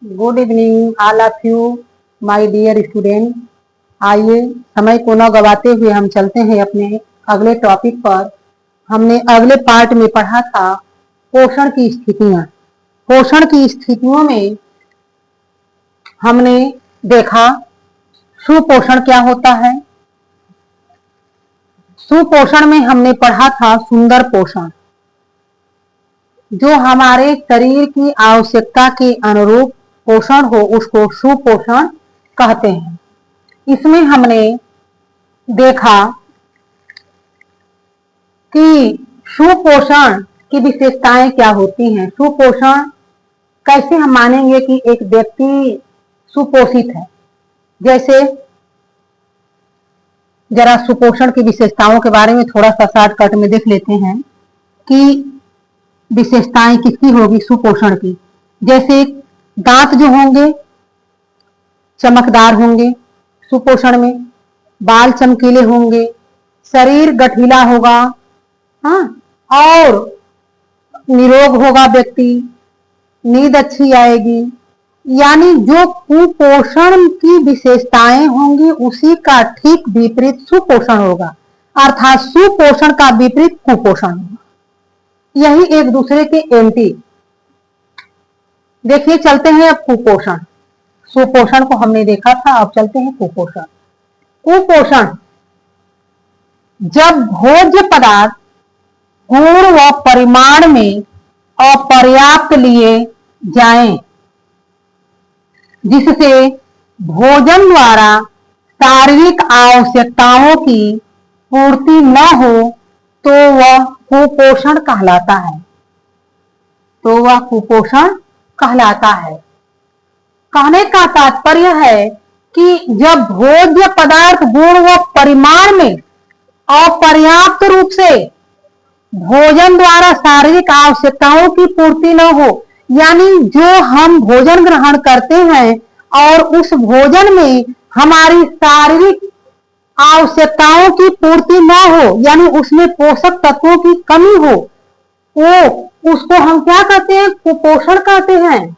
Good evening all of you my dear student. आइए समय को न गवाते हुए हम चलते हैं अपने अगले टॉपिक पर। हमने अगले पार्ट में पढ़ा था पोषण की स्थितियां। पोषण की स्थितियों में हमने देखा सुपोषण क्या होता है। सुपोषण में हमने पढ़ा था सुंदर पोषण, जो हमारे शरीर की आवश्यकता के अनुरूप पोषण हो उसको सुपोषण कहते हैं। इसमें हमने देखा कि सुपोषण की विशेषताएं क्या होती हैं। सुपोषण कैसे हम मानेंगे कि एक व्यक्ति सुपोषित है। जैसे जरा सुपोषण की विशेषताओं के बारे में थोड़ा सा शॉर्टकट में देख लेते हैं कि विशेषताएं किसकी होगी सुपोषण की। जैसे दांत जो होंगे चमकदार होंगे सुपोषण में, बाल चमकीले होंगे, शरीर गठीला होगा, हाँ, और निरोग होगा व्यक्ति, नींद अच्छी आएगी। यानी जो कुपोषण की विशेषताएं होंगी उसी का ठीक विपरीत सुपोषण होगा, अर्थात सुपोषण का विपरीत कुपोषण होगा। यही एक दूसरे के एंटी। देखिए चलते हैं अब कुपोषण। सुपोषण को हमने देखा था, अब चलते हैं कुपोषण। कुपोषण जब भोज्य पदार्थ गुण व परिमाण में अपर्याप्त लिए जाएं, जिससे भोजन द्वारा शारीरिक आवश्यकताओं की पूर्ति न हो, तो वह कुपोषण कहलाता है। कहलाता है। कहने का तात्पर्य है कि जब भोज्य पदार्थ गुण व परिमाण में अपर्याप्त रूप से भोजन द्वारा शारीरिक आवश्यकताओं की पूर्ति न हो, यानी जो हम भोजन ग्रहण करते हैं और उस भोजन में हमारी शारीरिक आवश्यकताओं की पूर्ति न हो, यानी उसमें पोषक तत्वों की कमी हो, वो उसको हम क्या कहते हैं? कुपोषण कहते हैं।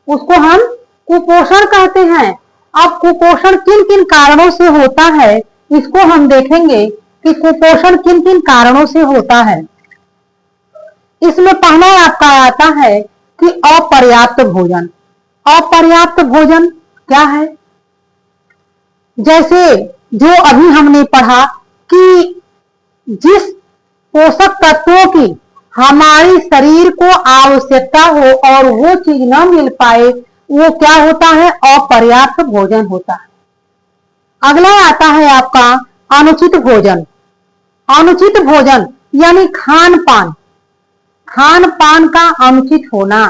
उसको हम कुपोषण कहते हैं। अब कुपोषण किन किन कारणों से होता है इसको हम देखेंगे कि कुपोषण किन किन कारणों से होता है। इसमें पहला आपका आता है कि अपर्याप्त भोजन। अपर्याप्त भोजन क्या है? जैसे जो अभी हमने पढ़ा कि जिस पोषक तत्वों की हमारी शरीर को आवश्यकता हो और वो चीज न मिल पाए, वो क्या होता है? अपर्याप्त भोजन होता है। अगला आता है आपका अनुचित भोजन। अनुचित भोजन यानी खान पान। खान पान का अनुचित होना,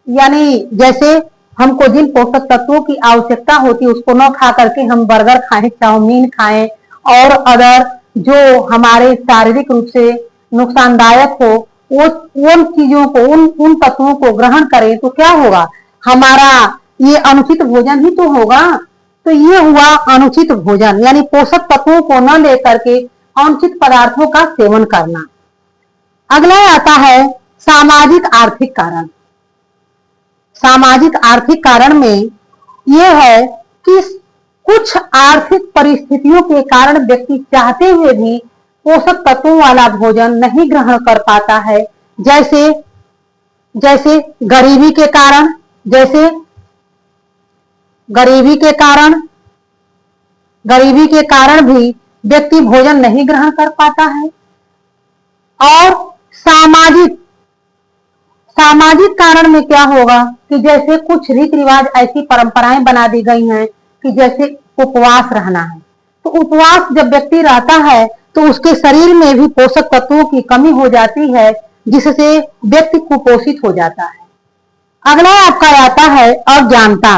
यानी जैसे हमको जिन पोषक तत्वों की आवश्यकता होती है उसको न खा करके हम बर्गर खाएं, चाउमीन खाएं और अदर जो हमारे शारीरिक रूप से नुकसानदायक हो वो उन चीजों को उन तत्वों को ग्रहण करें, तो क्या होगा? हमारा ये अनुचित भोजन ही तो होगा। तो ये हुआ अनुचित भोजन, यानी पोषक तत्वों को न लेकर के अनुचित पदार्थों का सेवन करना। अगला आता है सामाजिक आर्थिक कारण। सामाजिक आर्थिक कारण में यह है कि कुछ आर्थिक परिस्थितियों के कारण व्यक्ति चाहते हुए भी पोषक तत्वों वाला भोजन नहीं ग्रहण कर पाता है। जैसे गरीबी के कारण, गरीबी के कारण भी व्यक्ति भोजन नहीं ग्रहण कर पाता है। और सामाजिक कारण में क्या होगा कि जैसे कुछ रीति रिवाज ऐसी परंपराएं बना दी गई हैं कि जैसे उपवास रहना है, तो उपवास जब व्यक्ति रहता है तो उसके शरीर में भी पोषक तत्वों की कमी हो जाती है, जिससे व्यक्ति कुपोषित हो जाता है। अगला आपका आता है अज्ञानता।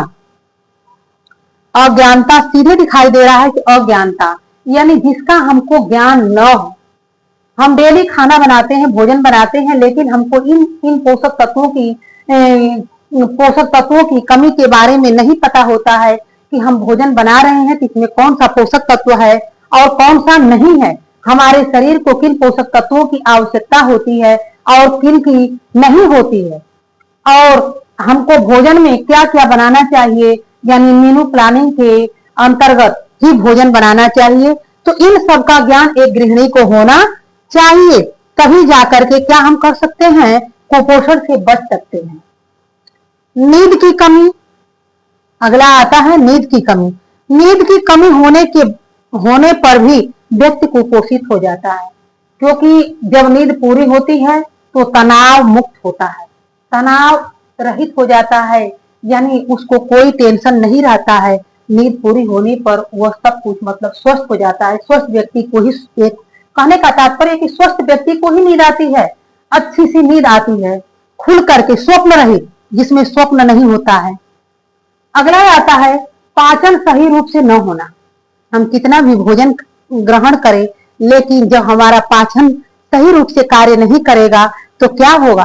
अज्ञानता सीधे दिखाई दे रहा है कि अज्ञानता यानी जिसका हमको ज्ञान न हो। हम डेली खाना बनाते हैं, भोजन बनाते हैं, लेकिन हमको इन पोषक तत्वों की कमी के बारे में नहीं पता होता है कि हम भोजन बना रहे हैं तो इसमें कौन सा पोषक तत्व है और कौन सा नहीं है। हमारे शरीर को किन पोषक तत्वों की आवश्यकता होती है और किन की नहीं होती है। और हमको भोजन में क्या क्या बनाना चाहिए, यानी मेनू प्लानिंग के अंतर्गत ही भोजन बनाना चाहिए। तो इन सब का ज्ञान एक गृहिणी को होना चाहिए, तभी जाकर के क्या हम कर सकते हैं, कुपोषण से बच सकते हैं। नींद की कमी, अगला आता है नींद की कमी। नींद की कमी होने पर भी व्यक्ति कुपोषित हो जाता है, क्योंकि जब नींद पूरी होती है तो तनाव मुक्त होता है, तनाव रहित हो जाता है, यानी उसको कोई टेंशन नहीं रहता है। नींद पूरी होने पर वह सब कुछ मतलब स्वस्थ हो जाता है। स्वस्थ व्यक्ति को ही, एक कहने का तात्पर्य कि स्वस्थ व्यक्ति को ही नींद आती है, अच्छी सी नींद आती है, खुल करके, स्वप्न रहित, जिसमें स्वप्न नहीं होता है। अगला आता है पाचन सही रूप से न होना। हम कितना भी भोजन ग्रहण करें, लेकिन जब हमारा पाचन सही रूप से कार्य नहीं करेगा तो क्या होगा,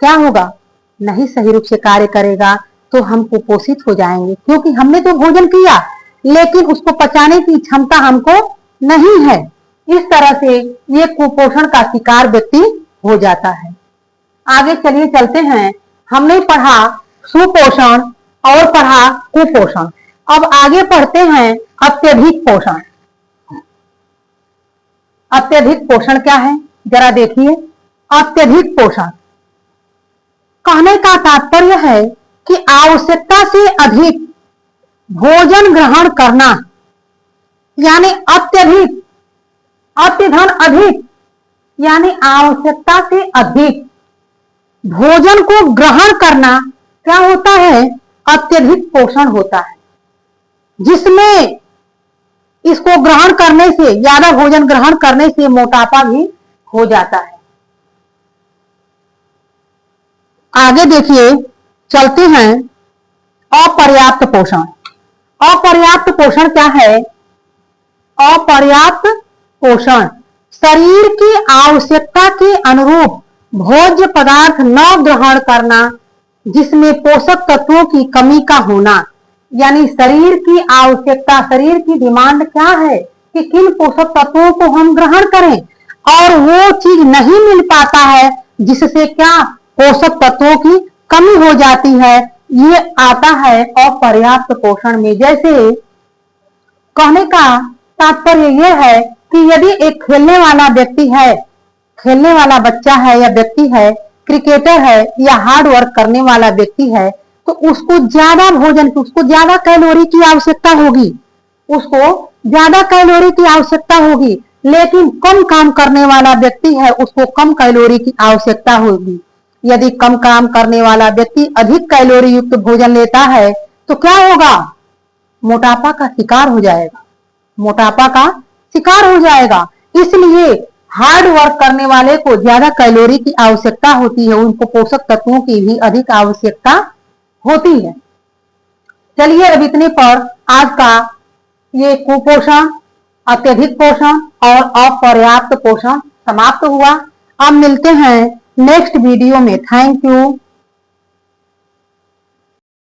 क्या होगा, नहीं सही रूप से कार्य करेगा तो हम कुपोषित हो जाएंगे, क्योंकि हमने तो भोजन किया लेकिन उसको पचाने की क्षमता हमको नहीं है। इस तरह से ये कुपोषण का शिकार व्यक्ति हो जाता है। आगे चलिए चलते हैं। हमने पढ़ा सुपोषण और पढ़ा कुपोषण। अब आगे पढ़ते हैं अत्यधिक पोषण। अत्यधिक पोषण क्या है, जरा देखिए। अत्यधिक पोषण कहने का तात्पर्य है कि आवश्यकता से अधिक भोजन ग्रहण करना, यानी अत्यधिक, अत्यधन अधिक, यानी आवश्यकता से अधिक भोजन को ग्रहण करना क्या होता है, अत्यधिक पोषण होता है, जिसमें इसको ग्रहण करने से, ज्यादा भोजन ग्रहण करने से मोटापा भी हो जाता है। आगे देखिए चलते हैं अपर्याप्त पोषण। अपर्याप्त पोषण क्या है, अपर्याप्त पोषण शरीर की आवश्यकता के अनुरूप भोज्य पदार्थ न ग्रहण करना, जिसमें पोषक तत्वों की कमी का होना। यानी शरीर की आवश्यकता, शरीर की डिमांड क्या है कि किन पोषक तत्वों को हम ग्रहण करें, और वो चीज नहीं मिल पाता है, जिससे क्या पोषक तत्वों की कमी हो जाती है। ये आता है अपर्याप्त पोषण में। जैसे कहने का तात्पर्य यह है कि यदि एक खेलने वाला व्यक्ति है, खेलने वाला बच्चा है या व्यक्ति है, क्रिकेटर है या हार्ड वर्क करने वाला व्यक्ति है, तो उसको ज्यादा भोजन की, उसको ज्यादा कैलोरी की आवश्यकता होगी, उसको ज्यादा कैलोरी की आवश्यकता होगी। लेकिन कम काम करने वाला व्यक्ति है, उसको कम कैलोरी की आवश्यकता होगी। यदि कम काम करने वाला व्यक्ति अधिक कैलोरी युक्त भोजन लेता है तो क्या होगा, मोटापा का शिकार हो जाएगा, मोटापा का शिकार हो जाएगा। इसलिए हार्ड वर्क करने वाले को ज्यादा कैलोरी की आवश्यकता होती है, उनको पोषक तत्वों की भी अधिक आवश्यकता होती है। चलिए अब इतने पर आज का ये कुपोषण, अत्यधिक पोषण और अपर्याप्त पोषण समाप्त हुआ। अब मिलते हैं नेक्स्ट वीडियो में। Thank you.